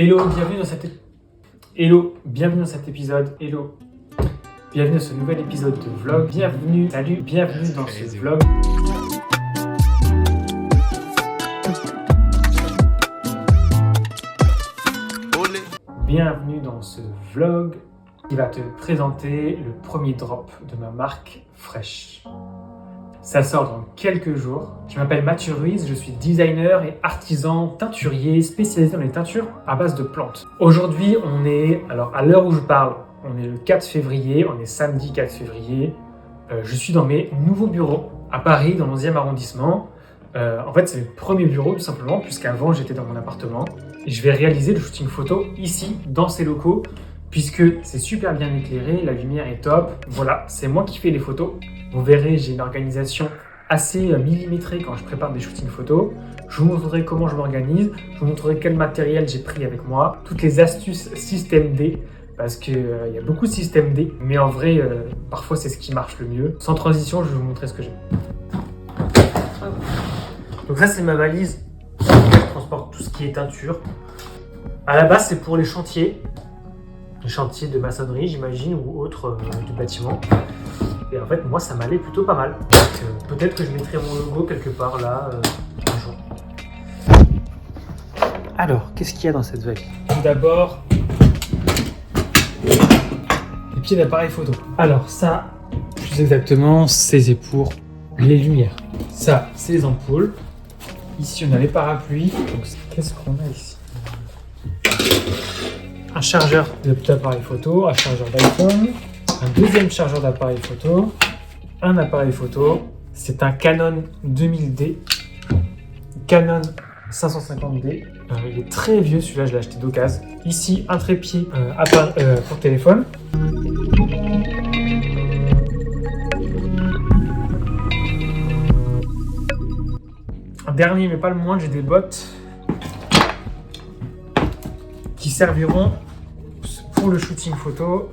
Hello, bienvenue dans Hello, bienvenue dans cet épisode. Hello, bienvenue dans ce nouvel épisode de vlog. Bienvenue, salut, bienvenue dans ce vlog. Bienvenue dans ce vlog qui va te présenter le premier drop de ma marque Fresh. Ça sort dans quelques jours. Je m'appelle Mathieu Ruiz, je suis designer et artisan teinturier spécialisé dans les teintures à base de plantes. Aujourd'hui, à l'heure où je parle, on est le 4 février, on est samedi 4 février. Je suis dans mes nouveaux bureaux à Paris, dans le 11e arrondissement. En fait, c'est mes premiers bureaux tout simplement, puisqu'avant j'étais dans mon appartement. Et je vais réaliser le shooting photo ici, dans ces locaux, puisque c'est super bien éclairé, la lumière est top. Voilà, c'est moi qui fais les photos. Vous verrez, j'ai une organisation assez millimétrée quand je prépare des shootings photos. Je vous montrerai comment je m'organise, je vous montrerai quel matériel j'ai pris avec moi, toutes les astuces système D, parce qu'il y a beaucoup de système D, mais en vrai, parfois c'est ce qui marche le mieux. Sans transition, je vais vous montrer ce que j'ai. Donc ça, c'est ma valise. Je transporte tout ce qui est teinture. À la base, c'est pour les chantiers de maçonnerie, j'imagine, ou autres du bâtiment. Et en fait, moi, ça m'allait plutôt pas mal. Donc, peut-être que je mettrai mon logo quelque part là, un jour. Alors, qu'est-ce qu'il y a dans cette valise? Tout d'abord, les pieds d'appareil photo. Alors ça, plus exactement, c'est pour les lumières. Ça, c'est les ampoules. Ici, on a les parapluies. Donc, qu'est-ce qu'on a ici? Un chargeur d'appareil photo, un chargeur d'iPhone, un deuxième chargeur d'appareil photo, un appareil photo. C'est un Canon 2000D, Canon 550D. Il est très vieux, celui-là, je l'ai acheté d'occasion. Ici, un trépied pour téléphone. Un dernier, mais pas le moindre, j'ai des bottes qui serviront pour le shooting photo.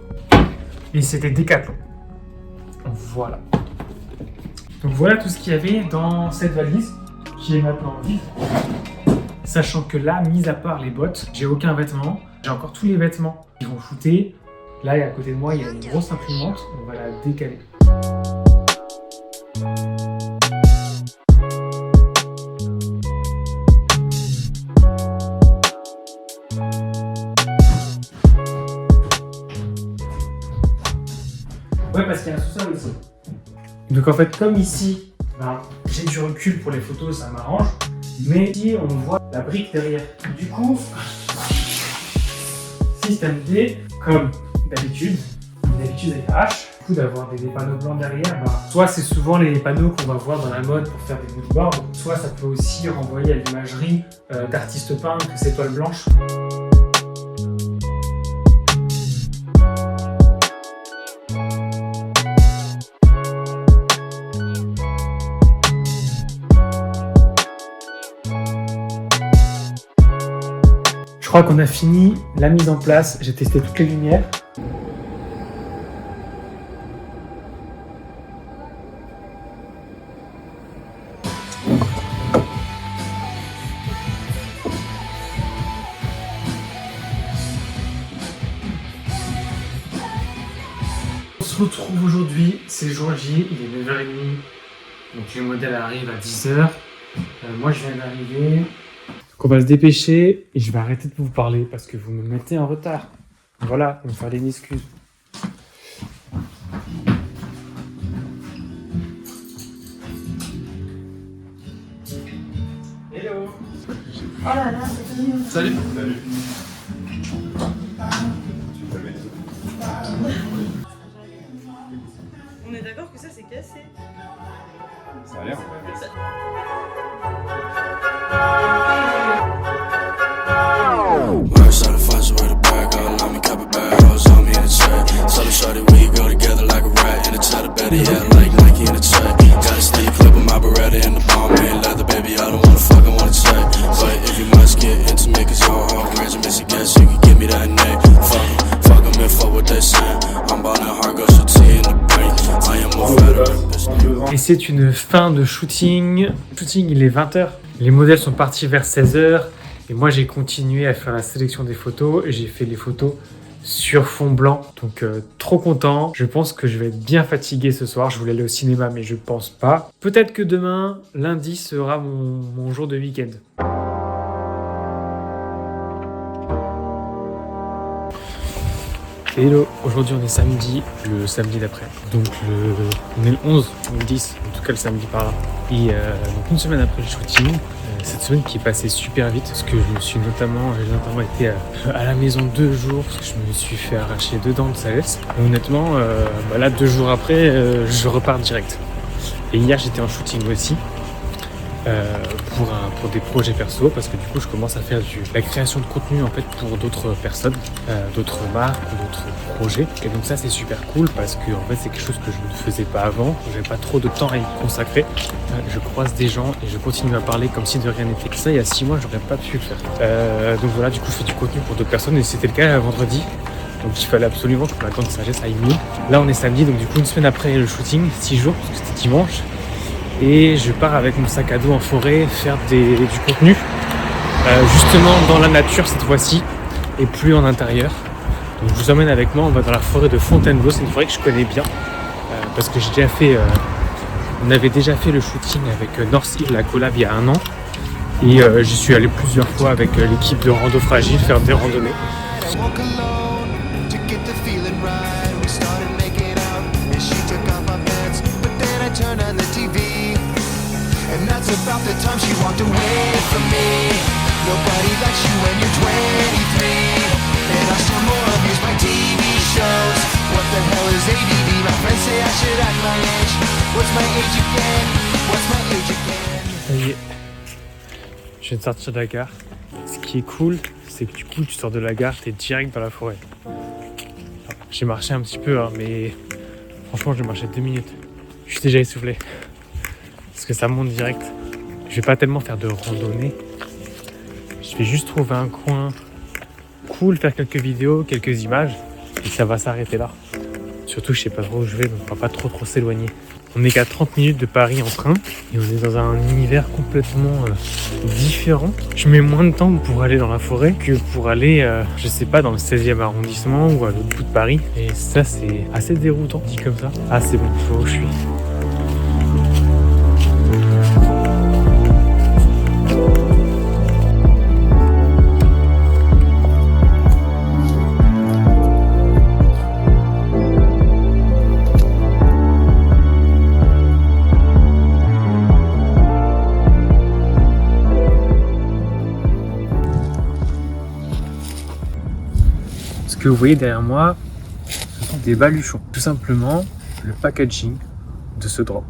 Et c'était Decathlon. Voilà. Donc voilà tout ce qu'il y avait dans cette valise qui est maintenant vide. Sachant que là, mis à part les bottes, j'ai aucun vêtement. J'ai encore tous les vêtements qui vont shooter. Là, à côté de moi, il y a une grosse imprimante. On va la décaler. Ouais, parce qu'il y a un sous-sol ici. Donc en fait, comme ici, j'ai du recul pour les photos, ça m'arrange. Mais ici, on voit la brique derrière. Du coup, système D, comme d'habitude avec la hache. Du coup, d'avoir des panneaux blancs derrière, soit c'est souvent les panneaux qu'on va voir dans la mode pour faire des moodboards, soit ça peut aussi renvoyer à l'imagerie d'artistes peintres, ces toiles blanches. Je crois qu'on a fini la mise en place, j'ai testé toutes les lumières. On se retrouve aujourd'hui, c'est jour J, il est 9h30, donc le modèle arrive à 10h. Moi je viens d'arriver. Donc on va se dépêcher et je vais arrêter de vous parler parce que vous me mettez en retard. Voilà, il me fallait une excuse. Hello. Oh là là, c'est mignon. Salut. Salut. On est d'accord que ça c'est cassé. Ça a l'air. Et c'est une fin de shooting. Le shooting, il est 20h. Les modèles sont partis vers 16h. Et moi, j'ai continué à faire la sélection des photos et j'ai fait les photos sur fond blanc. Donc, trop content. Je pense que je vais être bien fatigué ce soir. Je voulais aller au cinéma, mais je pense pas. Peut-être que demain, lundi, sera mon jour de week-end. Hello, aujourd'hui on est samedi, le samedi d'après. Donc on est le 11 ou le 10, en tout cas le samedi par là. Et donc une semaine après le shooting, cette semaine qui est passée super vite parce que j'ai notamment été à la maison 2 jours parce que je me suis fait arracher 2 dents de sagesse. Et honnêtement, là 2 jours après, je repars direct. Et hier j'étais en shooting aussi. Pour des projets perso parce que du coup je commence à faire la création de contenu en fait pour d'autres personnes, d'autres marques ou d'autres projets, et donc ça c'est super cool parce que en fait c'est quelque chose que je ne faisais pas avant, j'avais pas trop de temps à y consacrer. Je croise des gens et je continue à parler comme si de rien n'était. Ça il y a 6 mois j'aurais pas pu le faire. Donc voilà, du coup je fais du contenu pour d'autres personnes et c'était le cas vendredi. Donc il fallait absolument que ma grande sagesse aille mieux. Là on est samedi, donc du coup une semaine après le shooting, 6 jours parce que c'était dimanche. Et je pars avec mon sac à dos en forêt faire du contenu, justement dans la nature cette fois-ci et plus en intérieur. Donc je vous emmène avec moi, on va dans la forêt de Fontainebleau, c'est une forêt que je connais bien parce que on avait déjà fait le shooting avec North Hill, la collab, il y a 1 an. Et j'y suis allé plusieurs fois avec l'équipe de Rando Fragile faire des randonnées. And that's about the time she walked away from me. Nobody likes you when you're 23. And I still more abuse my TV shows. What the hell is ADD? My friends say I should act my age. What's my age again? What's my age again? Ça y est, je viens de sortir de la gare. Ce qui est cool, c'est que du coup tu sors de la gare, t'es direct dans la forêt. Alors, j'ai marché un petit peu, mais franchement j'ai marché 2 minutes. Je suis déjà essoufflé. Parce que ça monte direct. Je vais pas tellement faire de randonnée. Je vais juste trouver un coin cool, faire quelques vidéos, quelques images. Et ça va s'arrêter là. Surtout je sais pas trop où je vais, donc on va pas trop s'éloigner. On est qu'à 30 minutes de Paris en train. Et on est dans un univers complètement différent. Je mets moins de temps pour aller dans la forêt que pour aller, je sais pas, dans le 16e arrondissement ou à l'autre bout de Paris. Et ça c'est assez déroutant dit comme ça. Ah c'est bon, je vois où je suis. Ce que vous voyez derrière moi, ce sont des baluchons. Tout simplement, le packaging de ce drop.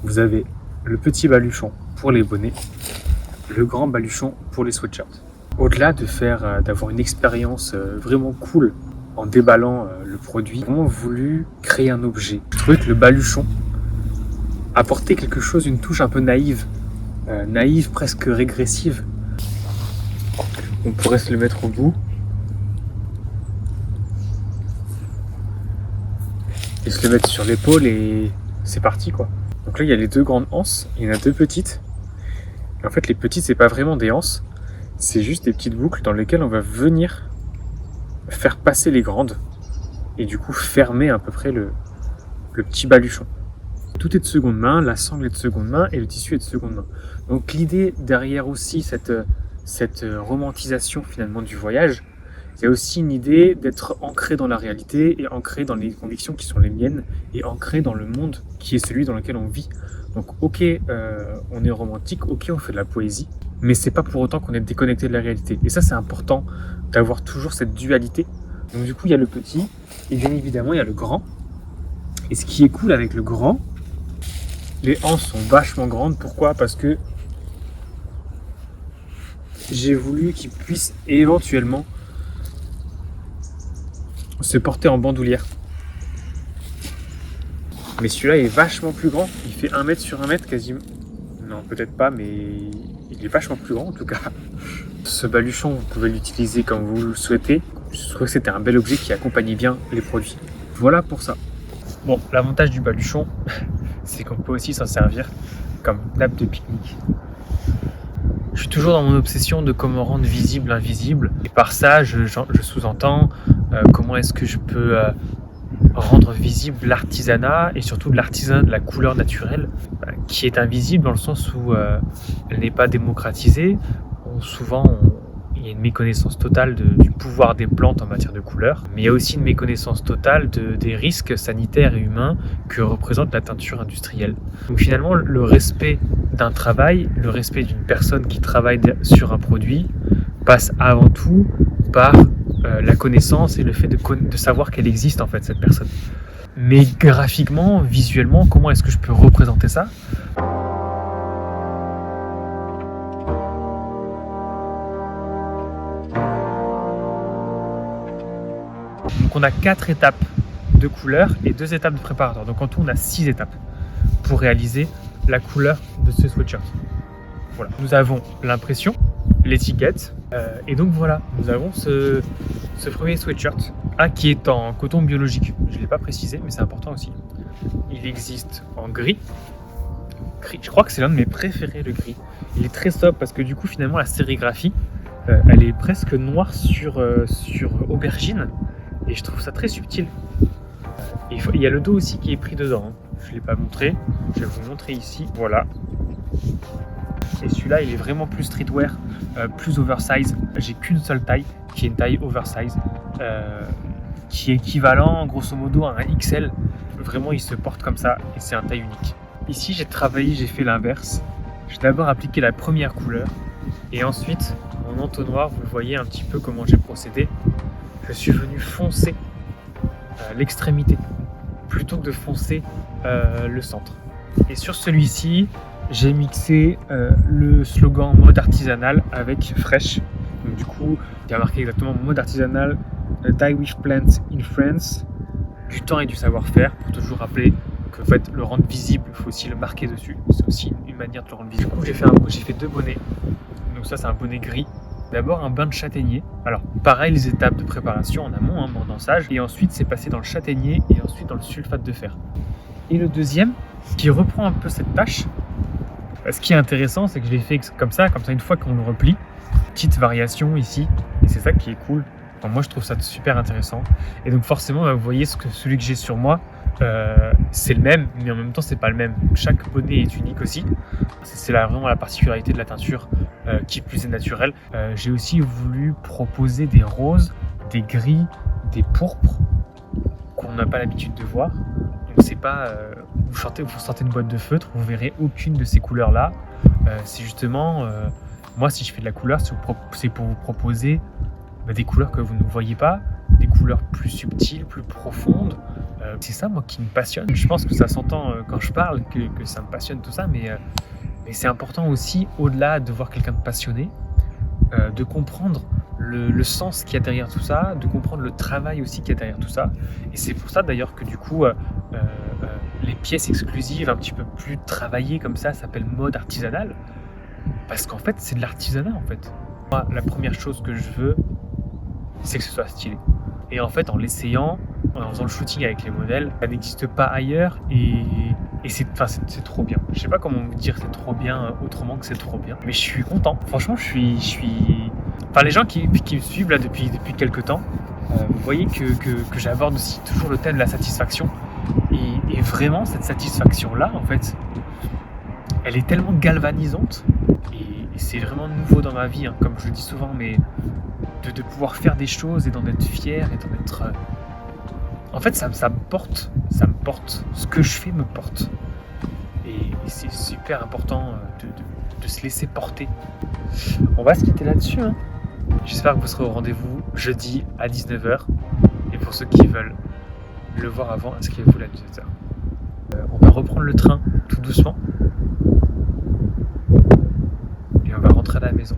Vous avez le petit baluchon pour les bonnets, le grand baluchon pour les sweatshirts. Au-delà d'avoir une expérience vraiment cool en déballant le produit, j'ai vraiment voulu créer un objet. Je trouvais que le baluchon apportait quelque chose, une touche un peu naïve, presque régressive. On pourrait se le mettre au bout. Et se le mettre sur l'épaule et c'est parti quoi. Donc là il y a les 2 grandes anses, il y en a 2 petites. Et en fait les petites c'est pas vraiment des anses, c'est juste des petites boucles dans lesquelles on va venir faire passer les grandes et du coup fermer à peu près le petit baluchon. Tout est de seconde main, la sangle est de seconde main et le tissu est de seconde main. Donc l'idée derrière aussi cette romantisation finalement du voyage, il y a aussi une idée d'être ancré dans la réalité et ancré dans les convictions qui sont les miennes et ancré dans le monde qui est celui dans lequel on vit. Donc ok, on est romantique, ok, on fait de la poésie, mais c'est pas pour autant qu'on est déconnecté de la réalité. Et ça c'est important d'avoir toujours cette dualité. Donc du coup il y a le petit et bien évidemment il y a le grand. Et ce qui est cool avec le grand, les anses sont vachement grandes. Pourquoi ? Parce que j'ai voulu qu'ils puissent éventuellement se porter en bandoulière. Mais celui-là est vachement plus grand. Il fait 1 mètre sur 1 mètre quasiment. Non, peut-être pas, mais il est vachement plus grand en tout cas. Ce baluchon, vous pouvez l'utiliser comme vous le souhaitez. Je trouve que c'était un bel objet qui accompagnait bien les produits. Voilà pour ça. Bon, l'avantage du baluchon, c'est qu'on peut aussi s'en servir comme table de pique-nique. Je suis toujours dans mon obsession de comment rendre visible l'invisible. Et par ça, je sous-entends comment est-ce que je peux rendre visible l'artisanat et surtout de l'artisanat de la couleur naturelle qui est invisible dans le sens où elle n'est pas démocratisée. Souvent, il y a une méconnaissance totale du pouvoir des plantes en matière de couleur, mais il y a aussi une méconnaissance totale des risques sanitaires et humains que représente la teinture industrielle. Donc finalement, le respect d'un travail, le respect d'une personne qui travaille sur un produit passe avant tout par la connaissance et le fait de savoir qu'elle existe en fait, cette personne. Mais graphiquement, visuellement, comment est-ce que je peux représenter ça ? Donc on a 4 étapes de couleur et 2 étapes de préparateur. Donc en tout on a 6 étapes pour réaliser la couleur de ce sweatshirt. Voilà. Nous avons l'impression, l'étiquette et donc voilà, nous avons ce premier sweatshirt qui est en coton biologique. Je ne l'ai pas précisé mais c'est important aussi. Il existe en gris. Je crois que c'est l'un de mes préférés, le gris. Il est très sobre parce que du coup finalement la sérigraphie elle est presque noire sur aubergine. Et je trouve ça très subtil. Et il y a le dos aussi qui est pris dedans. Je ne l'ai pas montré. Je vais vous montrer ici. Voilà. Et celui-là, il est vraiment plus streetwear, plus oversize. J'ai qu'une seule taille, qui est une taille oversize, qui est équivalent, grosso modo, à un XL. Vraiment, il se porte comme ça et c'est un taille unique. Ici, j'ai fait l'inverse. J'ai d'abord appliqué la première couleur. Et ensuite, en entonnoir, vous voyez un petit peu comment j'ai procédé. Je suis venu foncer l'extrémité plutôt que de foncer le centre. Et sur celui-ci, j'ai mixé le slogan mode artisanal avec fresh. Donc du coup, il y a marqué exactement mode artisanal, dye with plants in France, du temps et du savoir-faire, pour toujours rappeler que en fait, le rendre visible, il faut aussi le marquer dessus. C'est aussi une manière de le rendre visible. Du coup, j'ai fait 2 bonnets. Donc ça, c'est un bonnet gris. D'abord un bain de châtaignier. Alors pareil, les étapes de préparation en amont, mordançage, et ensuite c'est passé dans le châtaignier et ensuite dans le sulfate de fer. Et le deuxième, qui reprend un peu cette tâche, ce qui est intéressant, c'est que je l'ai fait comme ça une fois qu'on le replie, petite variation ici, et c'est ça qui est cool. Enfin, moi je trouve ça super intéressant. Et donc forcément, vous voyez celui que j'ai sur moi, c'est le même, mais en même temps c'est pas le même. Chaque bonnet est unique aussi. C'est vraiment la particularité de la teinture qui plus est naturelle. J'ai aussi voulu proposer des roses, des gris, des pourpres qu'on n'a pas l'habitude de voir. Donc c'est pas vous sortez une boîte de feutre, vous verrez aucune de ces couleurs là. C'est justement moi si je fais de la couleur, c'est pour vous proposer des couleurs que vous ne voyez pas, des couleurs plus subtiles, plus profondes. C'est ça moi qui me passionne. Je pense que ça s'entend quand je parle que ça me passionne tout ça, mais c'est important aussi, au-delà de voir quelqu'un de passionné, de comprendre le sens qu'il y a derrière tout ça, de comprendre le travail aussi qu'il y a derrière tout ça. Et c'est pour ça d'ailleurs que du coup les pièces exclusives un petit peu plus travaillées comme ça s'appellent mode artisanal, parce qu'en fait c'est de l'artisanat en fait. Moi, la première chose que je veux, c'est que ce soit stylé. Et en fait en l'essayant, en faisant le shooting avec les modèles, ça n'existe pas ailleurs et c'est trop bien. Je sais pas comment vous dire c'est trop bien autrement que c'est trop bien, mais je suis content. Franchement, je suis... Enfin, les gens qui me suivent là depuis quelques temps, vous voyez que j'aborde aussi toujours le thème de la satisfaction. Et vraiment, cette satisfaction-là, en fait, elle est tellement galvanisante et c'est vraiment nouveau dans ma vie, hein, comme je le dis souvent, mais de pouvoir faire des choses et d'en être fier et d'en être... En fait, ça me porte. Ce que je fais me porte. Et c'est super important de se laisser porter. On va se quitter là-dessus. Hein. J'espère que vous serez au rendez-vous jeudi à 19h. Et pour ceux qui veulent le voir avant, inscrivez-vous à 18h. On va reprendre le train tout doucement. Et on va rentrer à la maison.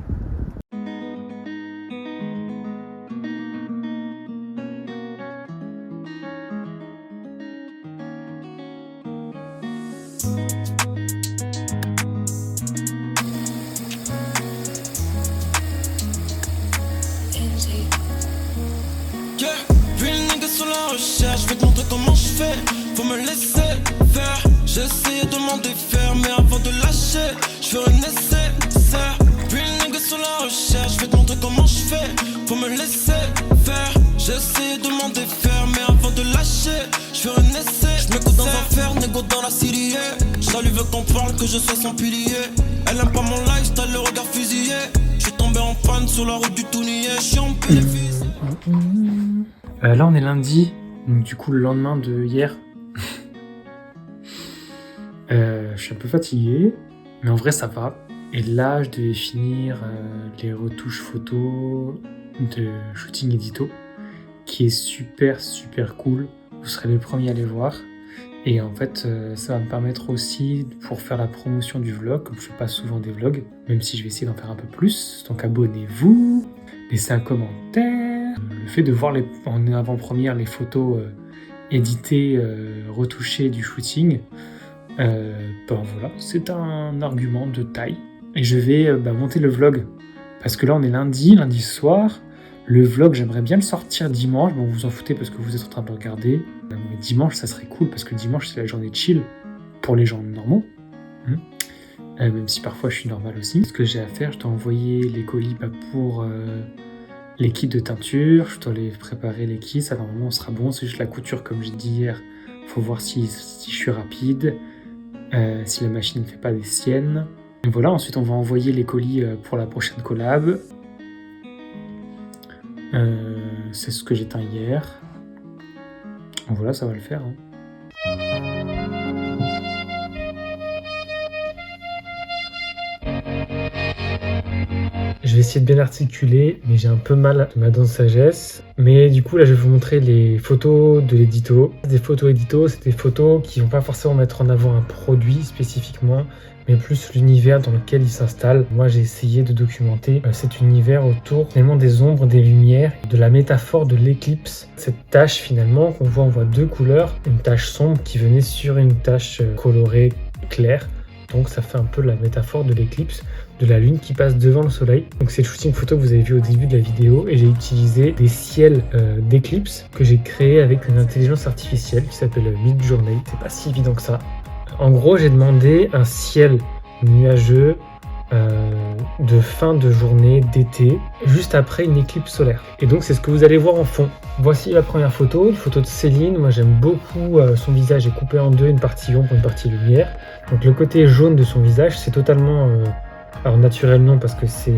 Je vais te montrer comment je fais, faut me laisser faire. J'ai essayé de m'en défaire, mais avant de lâcher, je ferai un nécessaire. J'essaie de m'en défaire, mais avant de lâcher, je fais un essai. Je m'écoute dans un fer, négo dans la Syrie. Salut veut qu'on parle, que je sois son pilier. Elle aime pas mon lifestyle, le regard fusillé. Je suis tombé en panne sur la route du tout niais. Je suis en bénéfice. Là, on est lundi, donc du coup, le lendemain de hier. Je suis un peu fatigué, mais en vrai, ça va. Et là, je devais finir les retouches photos de shooting édito, qui est super cool. Vous serez les premiers à les voir. Et en fait, ça va me permettre aussi, pour faire la promotion du vlog, comme je fais pas souvent des vlogs, même si je vais essayer d'en faire un peu plus. Donc abonnez-vous, laissez un commentaire. Le fait de voir en avant-première les photos éditées, retouchées du shooting, ben voilà, c'est un argument de taille. Et je vais monter le vlog. Parce que là, on est lundi soir. Le vlog, j'aimerais bien le sortir dimanche. Bon, vous en foutez parce que vous êtes en train de le regarder. Mais dimanche, ça serait cool parce que dimanche, c'est la journée de chill pour les gens normaux. Même si parfois, je suis normal aussi. Ce que j'ai à faire, je dois envoyer les colis pour les kits de teinture. Je dois les préparer, les kits. Ça, normalement, sera bon. C'est juste la couture, comme j'ai dit hier. Faut voir si je suis rapide. Si la machine ne fait pas des siennes. Et voilà, ensuite, on va envoyer les colis pour la prochaine collab. C'est ce que j'ai teint hier. Voilà, ça va le faire. Je vais essayer de bien articuler, mais j'ai un peu mal de ma dent de sagesse. Mais du coup, là, je vais vous montrer les photos de l'édito. Des photos édito, c'est des photos qui vont pas forcément mettre en avant un produit spécifiquement, mais plus l'univers dans lequel il s'installe. Moi, j'ai essayé de documenter cet univers autour finalement des ombres, des lumières, de la métaphore de l'éclipse. Cette tache finalement qu'on voit, on voit deux couleurs, une tache sombre qui venait sur une tache colorée claire. Donc ça fait un peu la métaphore de l'éclipse, de la lune qui passe devant le soleil. Donc c'est le shooting photo que vous avez vu au début de la vidéo et j'ai utilisé des ciels d'éclipse que j'ai créé avec une intelligence artificielle qui s'appelle Midjourney. C'est pas si évident que ça. En gros, j'ai demandé un ciel nuageux de fin de journée d'été, juste après une éclipse solaire. Et donc, c'est ce que vous allez voir en fond. Voici la première photo, une photo de Céline. Moi, j'aime beaucoup son visage est coupé en deux, une partie ombre, une partie lumière. Donc, le côté jaune de son visage, c'est totalement... alors, naturel, non, parce que c'est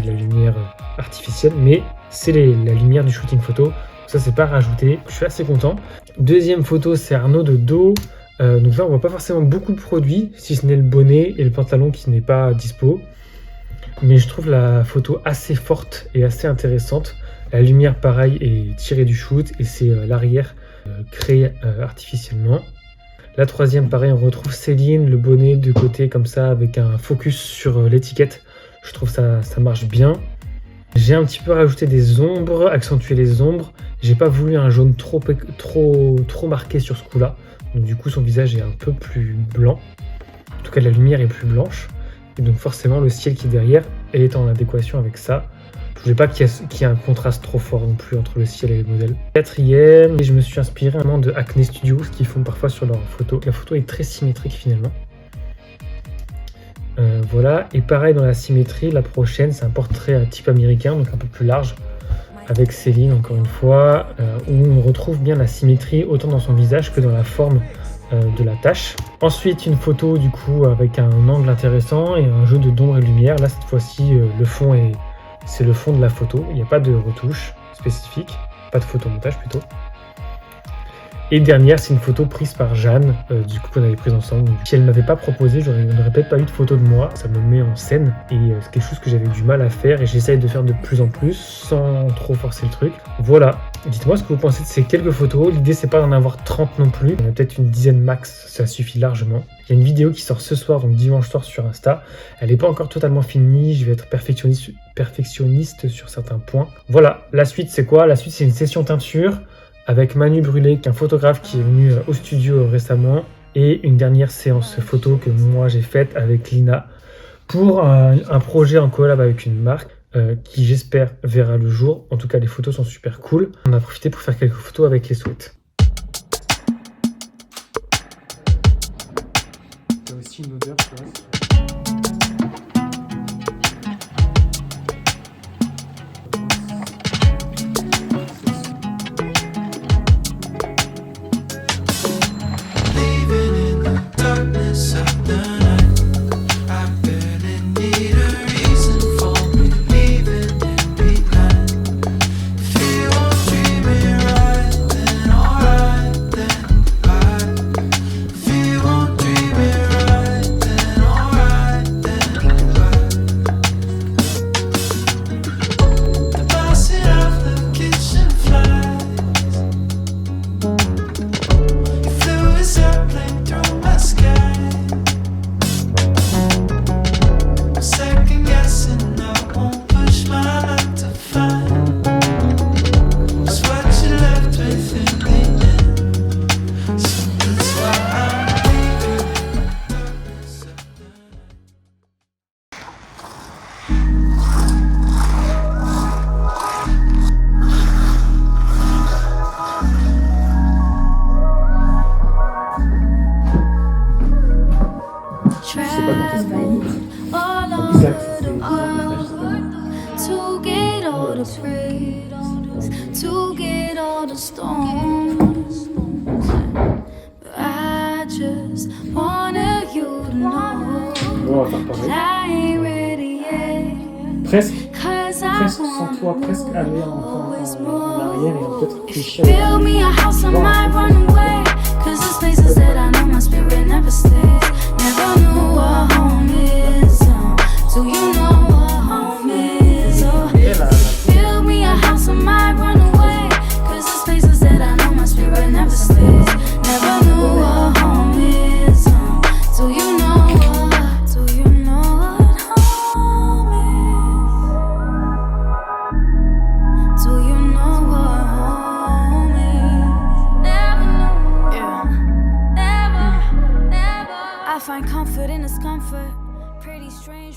la lumière artificielle, mais c'est la lumière du shooting photo. Ça, c'est pas rajouté. Je suis assez content. Deuxième photo, c'est Arnaud de dos. Donc là, on voit pas forcément beaucoup de produits, si ce n'est le bonnet et le pantalon qui n'est pas dispo. Mais je trouve la photo assez forte et assez intéressante. La lumière, pareil, est tirée du shoot et c'est l'arrière créé artificiellement. La troisième, pareil, on retrouve Céline, le bonnet de côté comme ça avec un focus sur l'étiquette. Je trouve ça marche bien. J'ai un petit peu rajouté des ombres, accentué les ombres. J'ai pas voulu un jaune trop marqué sur ce coup-là. Donc du coup, son visage est un peu plus blanc. En tout cas, la lumière est plus blanche. Et donc forcément, le ciel qui est derrière est en adéquation avec ça. Je voulais pas qu'il y ait un contraste trop fort non plus entre le ciel et le modèle. Quatrième, je me suis inspiré vraiment de Acne Studio, ce qu'ils font parfois sur leurs photos. La photo est très symétrique finalement. Voilà, et pareil dans la symétrie, la prochaine, c'est un portrait type américain, donc un peu plus large. Avec Céline, encore une fois, où on retrouve bien la symétrie autant dans son visage que dans la forme de la tache. Ensuite, une photo du coup avec un angle intéressant et un jeu de d'ombre et lumière. Là, cette fois-ci, c'est le fond de la photo. Il n'y a pas de retouche spécifique, pas de photomontage plutôt. Et dernière, c'est une photo prise par Jeanne, du coup qu'on avait prise ensemble. Donc, si elle ne m'avait pas proposé, je n'aurais peut-être pas eu de photo de moi. Ça me met en scène et c'est quelque chose que j'avais du mal à faire et j'essaye de faire de plus en plus sans trop forcer le truc. Voilà, dites-moi ce que vous pensez de ces quelques photos. L'idée, c'est pas d'en avoir 30 non plus. Il y en a peut-être une dizaine max, ça suffit largement. Il y a une vidéo qui sort ce soir, donc dimanche soir sur Insta. Elle n'est pas encore totalement finie, je vais être perfectionniste sur certains points. Voilà, la suite c'est quoi? La suite c'est une session teinture avec Manu Brûlé, qui est un photographe qui est venu au studio récemment, et une dernière séance photo que moi j'ai faite avec Lina pour un projet en collab avec une marque qui j'espère verra le jour. En tout cas, les photos sont super cool. On a profité pour faire quelques photos avec les sweats. Il y a aussi une odeur, tu vois. c'est to get all the praise, to get all the stones. But I just wanted you to know Bon, attends, pareil. I ain't ready yet. Presque, 'Cause I presque, sens-toi presque aller en arrière et peut-être cliché. build me a house, I might run away. 'Cause there's places that I know my spirit never stays. Never knew what home is. Do you know what home is? Et là, Build me a house, I might run away. 'Cause there's places that I know my spirit never stays. Never knew what home is. Do you know what? Do you know what home is? Do you know what home is? Never knew. Yeah. Never. I find comfort in discomfort. Pretty strange.